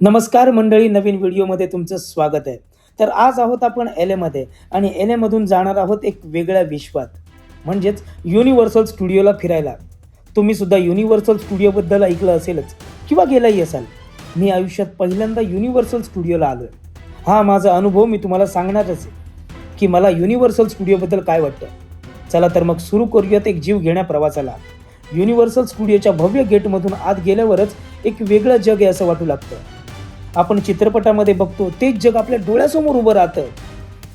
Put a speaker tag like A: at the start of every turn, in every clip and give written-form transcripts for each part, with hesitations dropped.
A: नमस्कार मंडळी, नवीन व्हिडिओमध्ये तुमचं स्वागत आहे. तर आज आहोत आपण एलएमध्ये आणि एलएमधून जाणार आहोत एक वेगळ्या विश्वात, म्हणजेच युनिव्हर्सल स्टुडिओला फिरायला. तुम्ही सुद्धा युनिव्हर्सल स्टुडिओबद्दल ऐकलं असेलच किंवा गेलाही असाल. मी आयुष्यात पहिल्यांदा युनिव्हर्सल स्टुडिओला आलो आहे. हा माझा अनुभव मी तुम्हाला सांगणारच आहे की मला युनिव्हर्सल स्टुडिओबद्दल काय वाटतं. चला तर मग सुरू करूयात एक जीव घेण्या प्रवासाला. युनिव्हर्सल स्टुडिओच्या भव्य गेटमधून आत गेल्यावरच एक वेगळं जग आहे असं वाटू लागतं. आपण चित्रपटामध्ये बघतो तेच जग आपल्या डोळ्यासमोर उभं राहतं.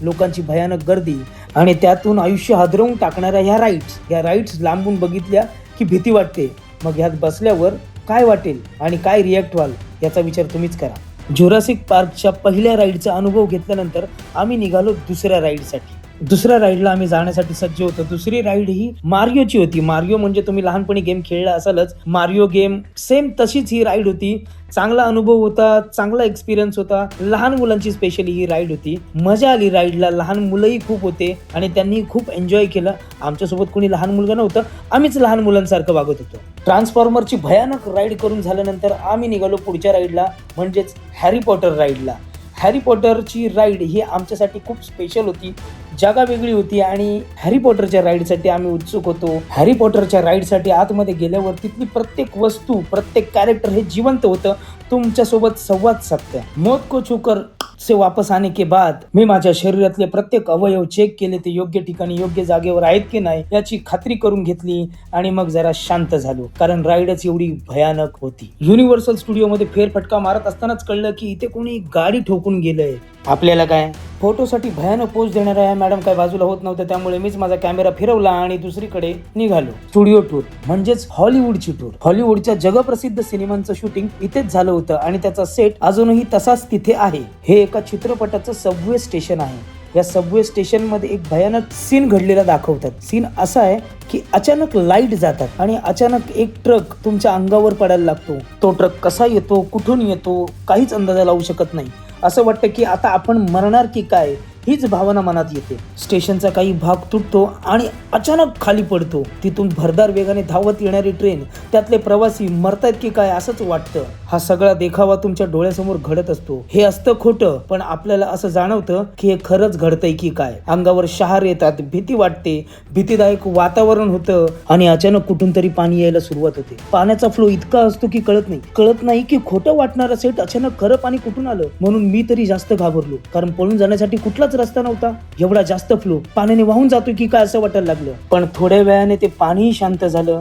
A: लोकांची भयानक गर्दी आणि त्यातून आयुष्य हादरवून टाकणाऱ्या ह्या राईड्स लांबून बघितल्या की भीती वाटते. मग ह्यात बसल्यावर काय वाटेल आणि काय रिॲक्ट व्हाल याचा विचार तुम्हीच करा. जुरासिक पार्कच्या पहिल्या राईडचा अनुभव घेतल्यानंतर आम्ही निघालो दुसऱ्या राईडसाठी. दुसऱ्या राईडला आम्ही जाण्यासाठी सज्ज होतो. दुसरी राईड ही मारिओची होती. मारिओ म्हणजे तुम्ही लहानपणी गेम खेळला असालच. मारिओ गेम सेम तशीच ही राईड होती. चांगला अनुभव होता, चांगला एक्सपिरियन्स होता. लहान मुलांची स्पेशली ही राईड होती. मजा आली राईडला. लहान मुलंही खूप होते आणि त्यांनी खूप एन्जॉय केलं. आमच्यासोबत कोणी लहान मुलगा नव्हतं, आम्हीच लहान मुलांसारखं वागत होतो. ट्रान्सफॉर्मरची भयानक राईड करून झाल्यानंतर आम्ही निघालो पुढच्या राईडला, म्हणजेच हॅरी पॉटर राईडला. हॅरी पॉटरची राईड ही आमच्यासाठी खूप स्पेशल होती. जागा वेगळी होती आणि हॅरी पॉटरच्या राईडसाठी आम्ही उत्सुक होतो. हॅरी पॉटरच्या राईडसाठी आतमध्ये गेल्यावर तिथली प्रत्येक वस्तू, प्रत्येक कॅरेक्टर हे जिवंत होतं, तुमच्यासोबत संवाद साधतं. मौत को छूकर से वापस आने के बाद मी माझ्या शरीरातले प्रत्येक अवयव चेक केले, ते योग्य ठिकाणी योग्य जागेवर आहेत की नाही याची खात्री करून घेतली आणि मग जरा शांत झालो, कारण राईडच एवढी भयानक होती. युनिव्हर्सल स्टुडिओमध्ये फेरफटका मारत असतानाच कळलं की इथे कोणी गाडी ठोकून गेलंय. आपल्याला काय फोटोसाठी भयानक पोज देणाऱ्या मॅडम काय बाजूला होत नव्हत्या, त्यामुळे मीच माझा कॅमेरा फिरवला आणि दुसरीकडे निघालो. स्टुडिओ टूर म्हणजेच हॉलिवूडची टूर. हॉलिवूडच्या जगप्रसिद्ध सिनेमांचं शूटिंग इथेच झालं होतं आणि त्याचा सेट अजूनही तसाच तिथे आहे. हे एका चित्रपटाचं सबवे स्टेशन आहे. या सबवे स्टेशन मध्ये एक भयानक सीन घडलेला दाखवतात. सीन असा आहे की अचानक लाईट जातात आणि अचानक एक ट्रक तुमच्या अंगावर पडायला लागतो. तो ट्रक कसा येतो, कुठून येतो, काहीच अंदाजा लावू शकत नाही. असं वाटतं की आता आपण मरणार की काय, हीच भावना मनात येते. स्टेशनचा काही भाग तुटतो आणि अचानक खाली पडतो. तिथून भरदार वेगाने धावत येणारी ट्रेन, त्यातले प्रवासी मरतायत की काय असंच वाटतं. हा सगळा देखावा तुमच्या डोळ्यासमोर घडत असतो. हे असतं खोटं, पण आपल्याला असं जाणवतं की हे खरंच घडतंय की काय. अंगावर शहार येतात, भीती वाटते, भीतीदायक वातावरण होतं आणि अचानक कुठून तरी पाणी यायला सुरुवात होते. पाण्याचा फ्लो इतका असतो की कळत नाही की खोटं वाटणारं सेट अचानक खरं पाणी कुठून आलं. म्हणून मी तरी जास्त घाबरलो, कारण पळून जाण्यासाठी कुठलाच रस्ता नव्हता. एवढा जास्त फ्लो पाण्याने वाहून जातो की काय असं वाटायला लागलं. पण थोड्या वेळाने ते पाणीही शांत झालं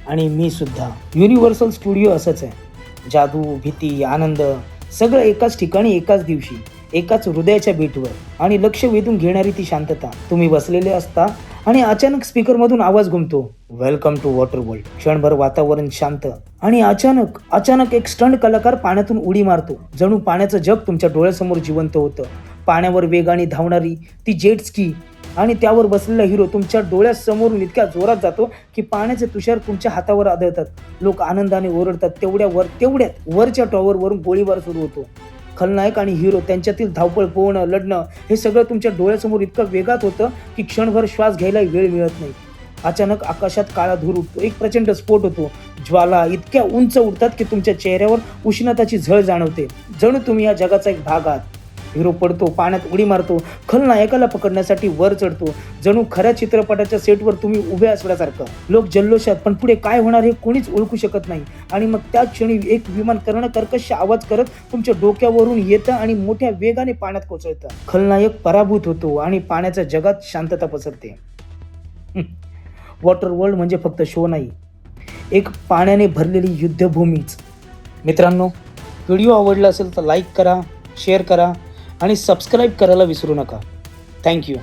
A: आणि मी सुद्धा. युनिव्हर्सल स्टुडिओ असंच आहे. जादू, भीती, आनंद सगळं एकाच ठिकाणी, एकाच दिवशी, एकाच हृदयाच्या बीटवर आणि लक्ष वेधून घेणारी ती शांतता. तुम्ही बसलेले असता आणि अचानक स्पीकर मधून आवाज घुमतो, वेलकम टू वॉटर वर्ल्ड. क्षणभर वातावरण शांत आणि अचानक एक स्टंट कलाकार पाण्यातून उडी मारतो. जणू पाण्याचं जग तुमच्या डोळ्यासमोर जिवंत होतं. पाण्यावर वेगाने धावणारी ती जेट स्की आणि त्यावर बसलेला हिरो तुमच्या डोळ्यासमोरून इतक्या जोरात जातो की पाण्याचे तुषार तुमच्या हातावर आदळतात. लोक आनंदाने ओरडतात. तेवढ्यात वरच्या टॉवरवरून गोळीबार सुरू होतो. खलनायक आणि हिरो त्यांच्यातील धावपळ, पोहणं, लढणं हे सगळं तुमच्या डोळ्यासमोर इतकं वेगात होतं की क्षणभर श्वास घ्यायला वेळ मिळत नाही. अचानक आकाशात काळा धूर उठतो. एक प्रचंड स्फोट होतो. ज्वाला इतक्या उंच उडतात की तुमच्या चेहऱ्यावर उष्णताची झळ जाणवते. जणू तुम्ही या जगाचा एक भाग आहात. हिरो पडतो, पाण्यात उडी मारतो, खलनायकाला पकडण्यासाठी वर चढतो. जणू खऱ्या चित्रपटाच्या सेटवर तुम्ही उभे असल्यासारखं. लोक जल्लोषात, पण पुढे काय होणार हे कोणीच ओळखू शकत नाही. आणि मग त्याच क्षणी एक विमान कर्कश आवाज करत तुमच्या डोक्यावरून येतं आणि मोठ्या वेगाने पाण्यात कोसळतं. खलनायक पराभूत होतो आणि पाण्याच्या जगात शांतता पसरते. वॉटर वर्ल्ड म्हणजे फक्त शो नाही, एक पाण्याने भरलेली युद्धभूमीच. मित्रांनो, व्हिडिओ आवडला असेल तर लाईक करा, शेअर करा आणि सबस्क्राईब करायला विसरू नका. थँक्यू.